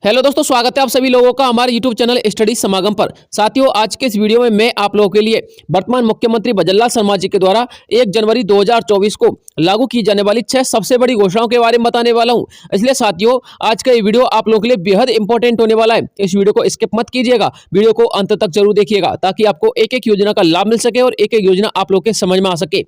Hello दोस्तों, स्वागत है आप सभी लोगों का हमारे यूट्यूब चैनल स्टडी समागम पर। साथियों, आज के इस वीडियो में मैं आप लोगों के लिए वर्तमान मुख्यमंत्री भजनलाल शर्मा जी के द्वारा 1 जनवरी 2024 को लागू की जाने वाली 6 सबसे बड़ी घोषणाओं के बारे में बताने वाला हूं। इसलिए साथियों, आज का ये वीडियो आप लोगों के लिए बेहद इंपॉर्टेंट होने वाला है। इस वीडियो को स्किप मत कीजिएगा, वीडियो को अंत तक जरूर देखिएगा ताकि आपको एक एक योजना का लाभ मिल सके और एक एक योजना आप लोग के समझ में आ सके।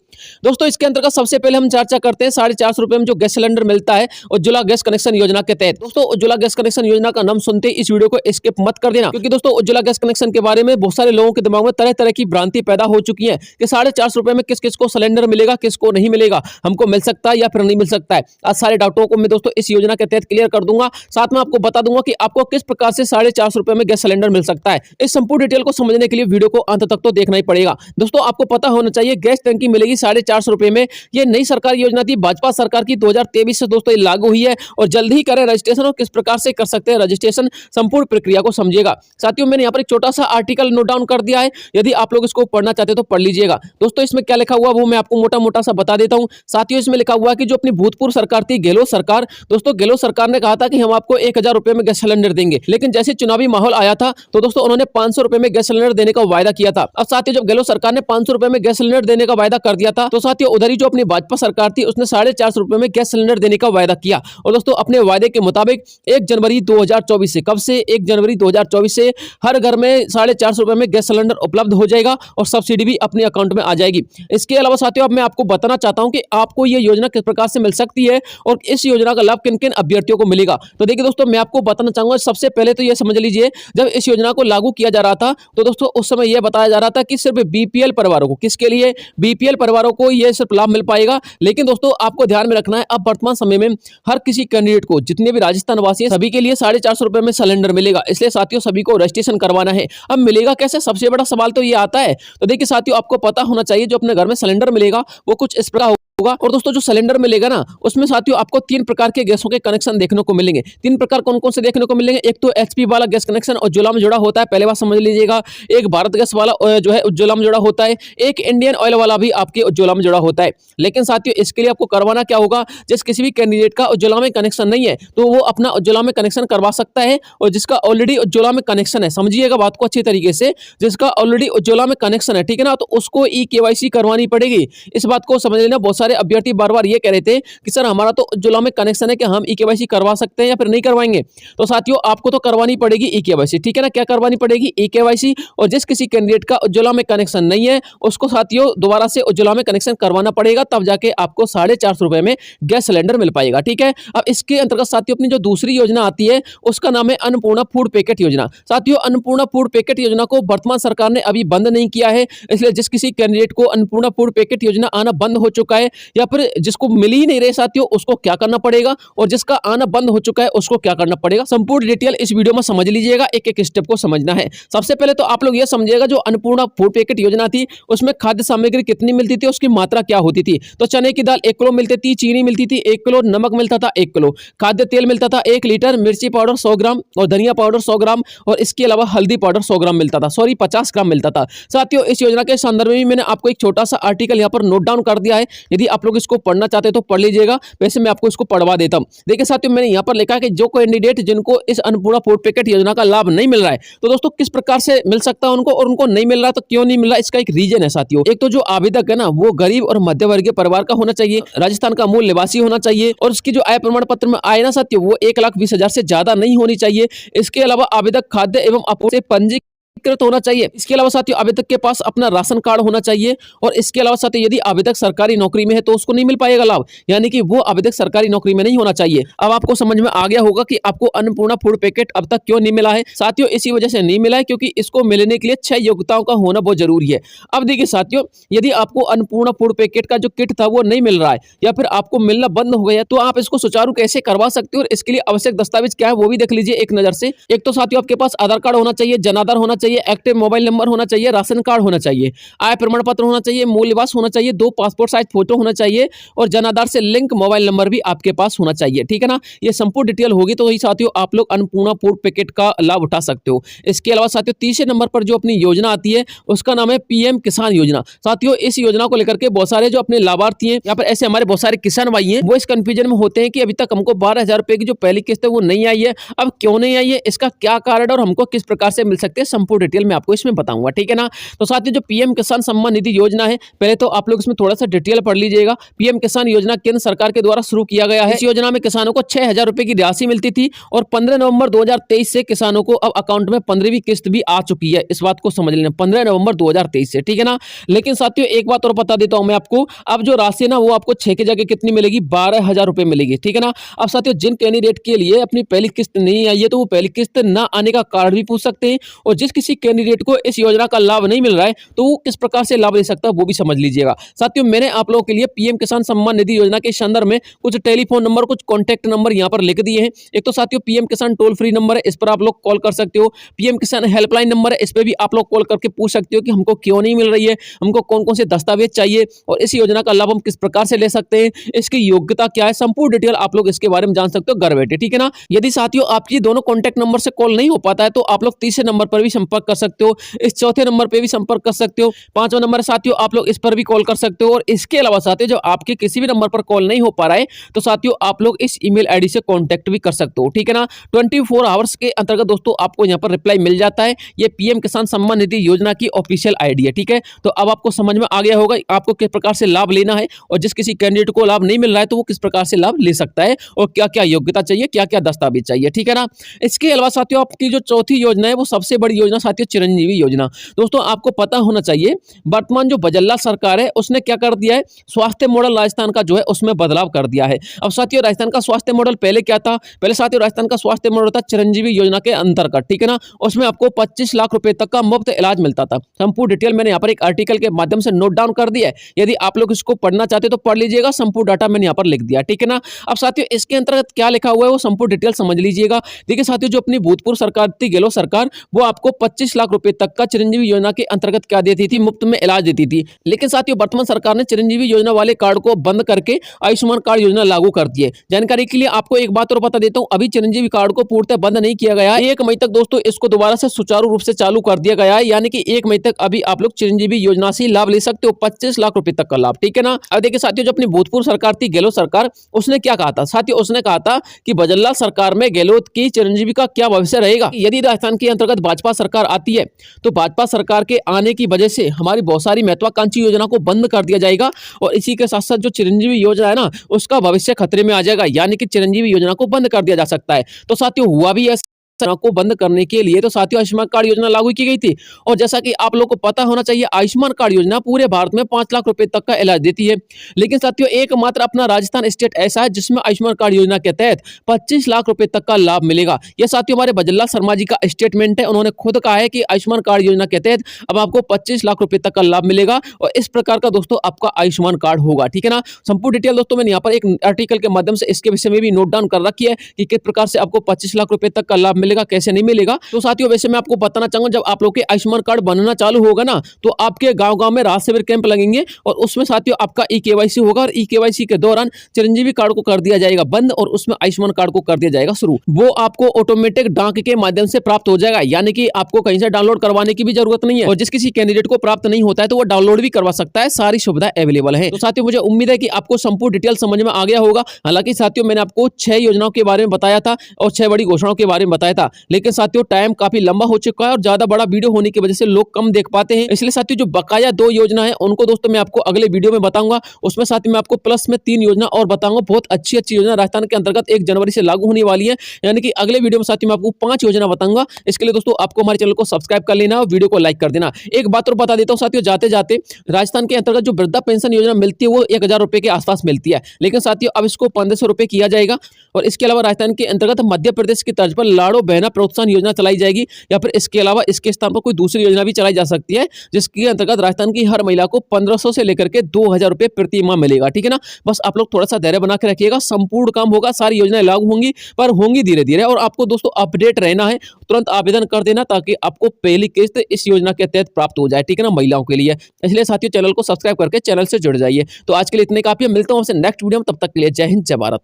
दोस्तों, इसके अंतर्गत सबसे पहले हम चर्चा करते हैं 450 रुपए में जो गैस सिलेंडर मिलता है उज्ज्वला गैस कनेक्शन योजना के तहत। दोस्तों, उज्ज्वला गैस कनेक्शन योजना का नाम सुनते ही इस वीडियो को स्किप मत कर देना, क्योंकि दोस्तों उज्ज्वला गैस कनेक्शन के बारे में बहुत सारे लोगों के दिमाग में तरह तरह की भ्रांति पैदा हो चुकी है कि 450 रुपए में किस किस को सिलेंडर मिलेगा, किसको नहीं मिलेगा, हमको मिल सकता है या फिर नहीं मिल सकता है। आज सारे डाउटों को मैं दोस्तों इस योजना के तहत क्लियर कर दूंगा। साथ में आपको बता दूंगा कि आपको किस प्रकार से 450 रुपए में गैस सिलेंडर मिल सकता है। इस संपूर्ण डिटेल को समझने के लिए वीडियो को अंत तक तो देखना ही पड़ेगा। दोस्तों, आपको पता होना चाहिए गैस टंकी मिलेगी 450 रुपए में। यह नई सरकारी योजना थी, भाजपा सरकार की 2023 से दोस्तों ये लागू हुई है और जल्द ही करें रजिस्ट्रेशन और किस प्रकार से कर सकते हैं रजिस्ट्रेशन, संपूर्ण प्रक्रिया को समझिएगा। साथियों, मैंने यहाँ पर एक छोटा सा आर्टिकल नोट डाउन कर दिया है, यदि आप लोग इसको पढ़ना चाहते हैं तो पढ़ लीजिएगा। दोस्तों, इसमें क्या लिखा हुआ वो मैं आपको मोटा मोटा सा बता देता हूँ। साथियों, इसमें लिखा हुआ कि जो अपनी भूतपूर्व सरकार थी गहलोत सरकार, दोस्तों गहलोत सरकार ने कहा था कि हम आपको 1000 रुपए में गैस सिलेंडर देंगे, लेकिन जैसे चुनावी माहौल आया था तो दोस्तों उन्होंने 500 रुपए में गैस सिलेंडर देने का वायदा किया था। अब साथियों, जब गहलोत सरकार ने 500 रुपए में गैस सिलेंडर देने का वायदा कर दिया था तो साथियों उधर ही जो अपनी भाजपा सरकार थी उसने 450 रुपए में गैस सिलेंडर देने का वायदा किया। और दोस्तों अपने वायदे के मुताबिक 1 जनवरी 2024 से, कब से 1 जनवरी 2024 से हर घर में 450 रुपए में गैस सिलेंडर उपलब्ध हो जाएगा और सब्सिडी भी अपने अकाउंट में आ जाएगी। इसके अलावा साथियों, अब मैं आपको बताना चाहता हूं कि आपको यह योजना किस प्रकार से मिल सकती है और इस योजना का लाभ किन किन अभ्यर्थियों को मिलेगा। तो देखिए दोस्तों, मैं आपको बताना चाहूंगा। सबसे पहले तो यह समझ लीजिए, जब इस योजना को लागू किया जा रहा था तो दोस्तों उस समय यह बताया जा रहा था कि सिर्फ बीपीएल परिवारों को, किसके लिए, बीपीएल परिवारों को यह सिर्फ लाभ मिल पाएगा। लेकिन दोस्तों आपको ध्यान में रखना है, अब वर्तमान समय में हर किसी कैंडिडेट को, जितने भी राजस्थान वासी हैं सभी के लिए 450 रुपए में सिलेंडर मिलेगा। इसलिए साथियों सभी को रजिस्ट्रेशन करवाना है। अब मिलेगा कैसे, सबसे बड़ा सवाल तो ये आता है। तो देखिए साथियों, आपको पता होना चाहिए जो अपने घर में सिलेंडर मिलेगा वो कुछ इस प्रकार होगा। और दोस्तों जो सिलेंडर मिलेगा ना, उसमें साथियों आपको 3 प्रकार के गैसों के कनेक्शन देखने को मिलेंगे। 3 प्रकार कौन कौन से देखने को मिलेंगे? एक तो एचपी वाला गैस कनेक्शन उज्ज्वला में जुड़ा होता है, पहले बात समझ लीजिएगा। एक भारत गैस वाला जो है उज्ज्वला में जुड़ा होता है। एक इंडियन ऑयल वाला भी आपके उज्ज्वला में जुड़ा होता है। लेकिन साथियों इसके लिए आपको करवाना क्या होगा, जिस किसी भी कैंडिडेट का उज्ज्वला में कनेक्शन नहीं है तो वो अपना उज्ज्वला में कनेक्शन करवा सकता है। और जिसका ऑलरेडी उज्ज्वला में कनेक्शन है, समझिएगा बात को अच्छी तरीके से, जिसका ऑलरेडी उज्ज्वला में कनेक्शन है, ठीक है ना, तो उसको ई केवाईसी करवानी पड़ेगी। इस बात को समझ लेना। बहुत सारे अभ्यर्थी बार बार ये कह रहे थे कि सर हमारा तो उज्ज्वला में कनेक्शन है, कि हम ई केवाईसी करवा सकते हैं या फिर नहीं करवाएंगे। तो साथियों आपको तो करवानी पड़ेगी ई केवाईसी, ठीक है ना। क्या करवानी पड़ेगी? E KYC. और जिस किसी कैंडिडेट का उज्ज्वला में कनेक्शन नहीं है उसको साथियों दोबारा से उज्ज्वला में कनेक्शन करवाना पड़ेगा, तब जाके आपको 450 रुपए में गैस सिलेंडर मिल पाएगा, ठीक है। अब इसके अंतर्गत साथियों अपनी जो दूसरी योजना आती है उसका नाम है अन्नपूर्णा फूड पैकेट योजना। साथियों अन्नपूर्णा फूड पैकेट योजना को वर्तमान सरकार ने अभी बंद नहीं किया है। इसलिए जिस किसी कैंडिडेट को अन्नपूर्णा फूड पैकेट योजना आना बंद हो चुका है या फिर जिसको मिल ही नहीं रहे साथियों, उसको क्या करना पड़ेगा, और जिसका आना बंद हो चुका है उसको क्या करना पड़ेगा, संपूर्ण डिटेल इस वीडियो में समझ लीजिएगा। एक एक स्टेप को समझना है। सबसे पहले तो आप लोग ये समझिएगा, जो अन्नपूर्णा फूड पैकेट योजना थी उसमें खाद्य सामग्री कितनी मिलती थी, उसकी मात्रा क्या होती थी। तो चने की दाल 1 किलो मिलती थी, चीनी मिलती थी 1 किलो, नमक मिलता था 1 किलो, खाद्य तेल मिलता था 1 लीटर, मिर्ची पाउडर 100 ग्राम और धनिया पाउडर 100 ग्राम और इसके अलावा हल्दी पाउडर 100 ग्राम मिलता था, 50 ग्राम मिलता था। साथियों इस योजना के संदर्भ में मैंने आपको एक छोटा सा आर्टिकल यहाँ पर नोट डाउन कर दिया है, यदि आप लोग इसको पढ़ना चाहते हैं तो पढ़ लीजिएगा। वैसे मैं आपको इसको पढ़वा देता हूँ। देखिए साथियों, मैंने यहाँ पर लिखा है कि जो कैंडिडेट जिनको इस अन्नपूर्णा फूड पैकेट योजना का लाभ नहीं मिल रहा है तो दोस्तों किस प्रकार से मिल सकता है उनको, और उनको नहीं मिल रहा तो क्यों नहीं मिल रहा, इसका एक रीजन है साथियों। एक तो जो आवेदक है ना वो गरीब और मध्य वर्गीय परिवार का होना चाहिए, राजस्थान का मूल निवासी होना चाहिए और उसकी जो आय प्रमाण पत्र में आय ना साथियों वो 1,20,000 से ज्यादा नहीं होनी चाहिए। इसके अलावा आवेदक खाद्य एवं आपूर्ति से पंजीकृत होना चाहिए। इसके अलावा साथियों आवेदक के पास अपना राशन कार्ड होना चाहिए और इसके अलावा साथियों यदि आवेदक सरकारी नौकरी में है तो उसको नहीं मिल पाएगा लाभ, यानी कि वो आवेदक सरकारी नौकरी में नहीं होना चाहिए। अब आपको समझ में आ गया होगा कि आपको अन्नपूर्णा फूड पैकेट अब तक क्यों नहीं मिला है। साथियों इसी वजह से नहीं मिला है क्योंकि इसको मिलने के लिए 6 योग्यताओं का होना बहुत जरूरी है। अब देखिए साथियों, यदि आपको अन्नपूर्णा फूड पैकेट का जो किट था वो नहीं मिल रहा है या फिर आपको मिलना बंद हो गया तो आप इसको सुचारू कैसे करवा सकते हो और इसके लिए आवश्यक दस्तावेज क्या है वो भी देख लीजिए एक नजर से। एक तो साथियों आपके पास आधार कार्ड होना चाहिए, जन आधार होना चाहिए, एक्टिव मोबाइल नंबर होना चाहिए, राशन कार्ड होना चाहिए, आय प्रमाण पत्र होना चाहिए, मूल निवास होना चाहिए, 2 पासपोर्ट साइज फोटो होना चाहिए और जन आधार से लिंक मोबाइल नंबर भी आपके पास होना चाहिए। ठीक है ना, ये संपूर्ण डिटेल होगी तो वही साथियों आप लोग अन्नपूर्णा फूड पैकेट का लाभ उठा सकते हो। इसके अलावा साथियों तीसरे नंबर पर जो अपनी योजना आती है उसका नाम है पीएम किसान योजना। साथियों इस योजना को लेकर के बहुत सारे जो अपने लाभार्थी हैं, यहाँ पर ऐसे हमारे बहुत सारे किसान भाई हैं, वो इस कंफ्यूजन में होते हैं कि अभी तक हमको 12,000 रुपए की जो पहली किस्त है वो नहीं आई है। अब क्यों नहीं आई है, इसका क्या कारण और हमको किस प्रकार से मिल सकते हैं, संपूर्ण डिटेल में आपको इसमें बताऊंगा। ठीक है ना, तो साथियों जो पीएम किसान सम्मान निधि योजना है, पहले तो आप लोग इसमें थोड़ा सा डिटेल पढ़ लीजिएगा। पीएम किसान योजना केंद्र सरकार के द्वारा शुरू किया गया है। इस योजना में किसानों को 6,000 रुपए की राशि मिलती थी और 15 नवंबर 2023 से किसानों को अब अकाउंट में 15वीं किस्त भी आ चुकी है। इस बात को समझ लेना, 15 नवंबर 2023 से। ठीक है ना, लेकिन साथियों एक बात और बता देता हूं मैं आपको, अब जो राशि है ना वो आपको 6 की जगह कितनी मिलेगी, 12,000 रुपए मिलेगी। ठीक है ना, अब साथियों जिन कैंडिडेट के लिए अपनी पहली किस्त नहीं आई है तो वो पहली किस्त ना आने का कारण भी पूछ सकते हैं, और जिस किसी कैंडिडेट को इस योजना का लाभ नहीं मिल रहा है तो वो किस प्रकार से लाभ ले सकता है वो भी समझ लीजिएगा। साथियों मैंने आप लोगों के लिए पीएम किसान सम्मान निधि योजना के संदर्भ में कुछ टेलीफोन नंबर, कुछ कॉन्टैक्ट नंबर यहाँ पर लिख दिए हैं। एक तो साथियों पीएम किसान टोल फ्री नंबर है, इस पर आप लोग कॉल कर सकते हो। पीएम किसान हेल्पलाइन नंबर है, इस पर भी आप लोग कॉल करके पूछ सकते हो कि हमको क्यों नहीं मिल रही है, हमको कौन कौन से दस्तावेज चाहिए और इस योजना का लाभ हम किस प्रकार से ले सकते हैं, इसकी योग्यता क्या है, संपूर्ण डिटेल आप लोग इसके बारे में जान सकते हो घर बैठे। ठीक है ना, यदि साथियों आपकी दोनों कॉन्टैक्ट नंबर से कॉल नहीं हो पाता है तो आप लोग तीसरे नंबर पर भी संपर्क कर सकते हो, इस चौथे नंबर पर भी संपर्क कर सकते हो, पांचवा नंबर साथियों आप लोग इस पर भी कॉल कर सकते हो। और इसके अलावा साथियों जो आपके किसी भी नंबर पर कॉल नहीं हो पा रहा है तो साथियों आप लोग इस ईमेल आईडी से कांटेक्ट भी कर सकते हो। ठीक है ना, 24 आवर्स के अंतर्गत दोस्तों आपको यहाँ पर रिप्लाई मिल जाता है। ये पीएम किसान सम्मान निधि योजना की ऑफिशियल आईडी है। ठीक है, तो अब आपको समझ में आ गया होगा आपको किस प्रकार से लाभ लेना है और जिस किसी कैंडिडेट को लाभ नहीं मिल रहा है तो वो किस प्रकार से लाभ ले सकता है और क्या क्या योग्यता चाहिए, क्या क्या दस्तावेज चाहिए। ठीक है ना, इसके अलावा साथियों आपकी जो चौथी योजना है वो सबसे बड़ी योजना साथियों चिरंजीवी योजना। दोस्तों आपको पता होना चाहिए वर्तमान जो बजल्ला सरकार है उसने क्या कर दिया है, स्वास्थ्य मॉडल राजस्थान का जो है उसमें बदलाव कर दिया है। अब साथियों राजस्थान का स्वास्थ्य मॉडल पहले क्या था, पहले साथियों राजस्थान का स्वास्थ्य मॉडल था चिरंजीवी योजना के अंतर्गत। ठीक है ना, उसमें आपको 25 लाख रुपए तक का मुफ्त इलाज मिलता था। संपूर्ण डिटेल मैंने यहाँ पर एक आर्टिकल के माध्यम से नोट डाउन कर दिया है, यदि आप लोग इसको पढ़ना चाहते तो पढ़ लीजिएगा, संपूर्ण डाटा मैंने यहाँ पर लिख दिया। ठीक है ना, अब साथियों इसके अंतर्गत क्या लिखा हुआ है वो संपूर्ण डिटेल समझ लीजिएगा। देखिए साथियों जो अपनी भूतपूर्व सरकार थी गहलोत सरकार, वो आपको 25 लाख रुपए तक का चिरंजीवी योजना के अंतर्गत क्या देती थी, मुफ्त में इलाज देती थी। लेकिन साथियों वर्तमान सरकार ने चिरंजीवी योजना वाले कार्ड को बंद करके आयुष्मान कार्ड योजना लागू कर दी है। जानकारी के लिए आपको एक बात और बता देता हूं, अभी चिरंजीवी कार्ड को पूर्णतः बंद नहीं किया गया है। 1 मई तक दोस्तों इसको दोबारा से सुचारू रूप से चालू कर दिया गया है, यानी कि 1 मई तक अभी आप लोग चिरंजीवी योजना से लाभ ले सकते हो, 25 लाख रुपए तक का लाभ। ठीक है ना, अब देखिए साथियों जो अपनी भूतपूर्व सरकार थी गहलोत सरकार, उसने क्या कहा था साथियों, उसने कहा था कि बजल्ला सरकार में गहलोत की चिरंजीवी का क्या भविष्य रहेगा। यदि राजस्थान के अंतर्गत भाजपा सरकार आती है तो भाजपा सरकार के आने की वजह से हमारी बहुत सारी महत्वाकांक्षी योजना को बंद कर दिया जाएगा और इसी के साथ साथ जो चिरंजीवी योजना है ना उसका भविष्य खतरे में आ जाएगा, यानी कि चिरंजीवी योजना को बंद कर दिया जा सकता है। तो साथियों हुआ भी ऐसा को बंद करने के लिए तो साथियों आयुष्मान कार्ड योजना लागू की गई थी, और जैसा कि आप लोगों को पता होना चाहिए आयुष्मान कार्ड योजना पूरे भारत में 5 लाख रुपए तक का इलाज देती है। लेकिन साथियों एकमात्र अपना राजस्थान स्टेट ऐसा है जिसमें आयुष्मान कार्ड योजना के तहत 25 लाख रुपए तक का लाभ मिलेगा। यह साथियों हमारे बजल्ला शर्मा जी का स्टेटमेंट है, उन्होंने खुद कहा है कि आयुष्मान कार्ड योजना के तहत अब आपको 25 लाख रुपए तक का लाभ मिलेगा और इस प्रकार का दोस्तों आपका आयुष्मान कार्ड होगा। ठीक है ना, संपूर्ण डिटेल दोस्तों मैंने यहाँ पर एक आर्टिकल के माध्यम से इसके विषय में भी नोट डाउन कर रखी है कि किस प्रकार से आपको 25 लाख रुपए तक का लाभ मिलेगा, कैसे नहीं मिलेगा। तो साथियों वैसे मैं आपको बताना चाहूंगा जब आप लोग के आयुष्मान कार्ड बनना चालू होगा ना तो आपके गांव-गांव में राहत शिविर कैंप लगेंगे और उसमें साथियों आपका ई-केवाईसी होगा और ई-केवाईसी के दौरान चिरंजीवी कार्ड को कर दिया जाएगा बंद और उसमें आयुष्मान कार्ड को कर दिया जाएगा शुरू। वो आपको ऑटोमेटिक डाक के माध्यम से प्राप्त हो जाएगा, यानी कि आपको कहीं से डाउनलोड करवाने की भी जरूरत नहीं है और जिस किसी कैंडिडेट को प्राप्त नहीं होता है तो वो डाउनलोड भी करवा सकता है, सारी सुविधा अवेलेबल है। तो साथियों मुझे उम्मीद है कि आपको संपूर्ण डिटेल समझ में आ गया होगा। हालांकि साथियों मैंने आपको 6 योजनाओं के बारे में बताया था और 6 बड़ी घोषणाओं के बारे में बताया था, लेकिन साथियों टाइम काफी लंबा हो चुका है और ज्यादा बड़ा वीडियो होने की वजह से लोग कम देख पाते हैं, इसलिए साथियों जो बकाया 2 योजना है उनको दोस्तों मैं आपको अगले वीडियो में बताऊंगा। उसमें साथियों मैं आपको प्लस में 3 योजना और बताऊंगा, बहुत अच्छी योजना राजस्थान के अंतर्गत 1 जनवरी से लागू होने वाली है, यानी कि अगले वीडियो में साथियों मैं आपको 5 योजना बताऊंगा। इसके लिए दोस्तों आपको हमारे चैनल को सब्सक्राइब कर लेना और वीडियो को लाइक कर देना। एक बात और बता देता हूं साथियों जाते जाते, राजस्थान के अंतर्गत जो वृद्धा पेंशन योजना मिलती है वो 1000 रुपए के आसपास मिलती है, लेकिन साथियों अब इसको 1500 रुपए किया जाएगा। और इसके अलावा राजस्थान के अंतर्गत मध्य प्रदेश की तर्ज पर लाड़ो बहना प्रोत्साहन योजना चलाई जाएगी या फिर इसके अलावा इसके स्थान पर कोई दूसरी योजना भी चलाई जा सकती है, जिसके अंतर्गत राजस्थान की हर महिला को 1500 से लेकर के 2000 रुपए प्रति माह मिलेगा। ठीक है ना, बस आप लोग थोड़ा सा धैर्य बना के रखिएगा, संपूर्ण काम होगा, सारी योजनाएं लागू होंगी, पर होंगी धीरे धीरे। और आपको दोस्तों अपडेट रहना है, तुरंत आवेदन कर देना ताकि आपको पहली किस्त इस योजना के तहत प्राप्त हो जाए। ठीक है ना, महिलाओं के लिए। इसलिए साथियों चैनल को सब्सक्राइब करके चैनल से जुड़ जाइए। तो आज के लिए इतने काफी है, मिलता हूं आपसे नेक्स्ट वीडियो में, तब तक के लिए जय हिंद जय भारत।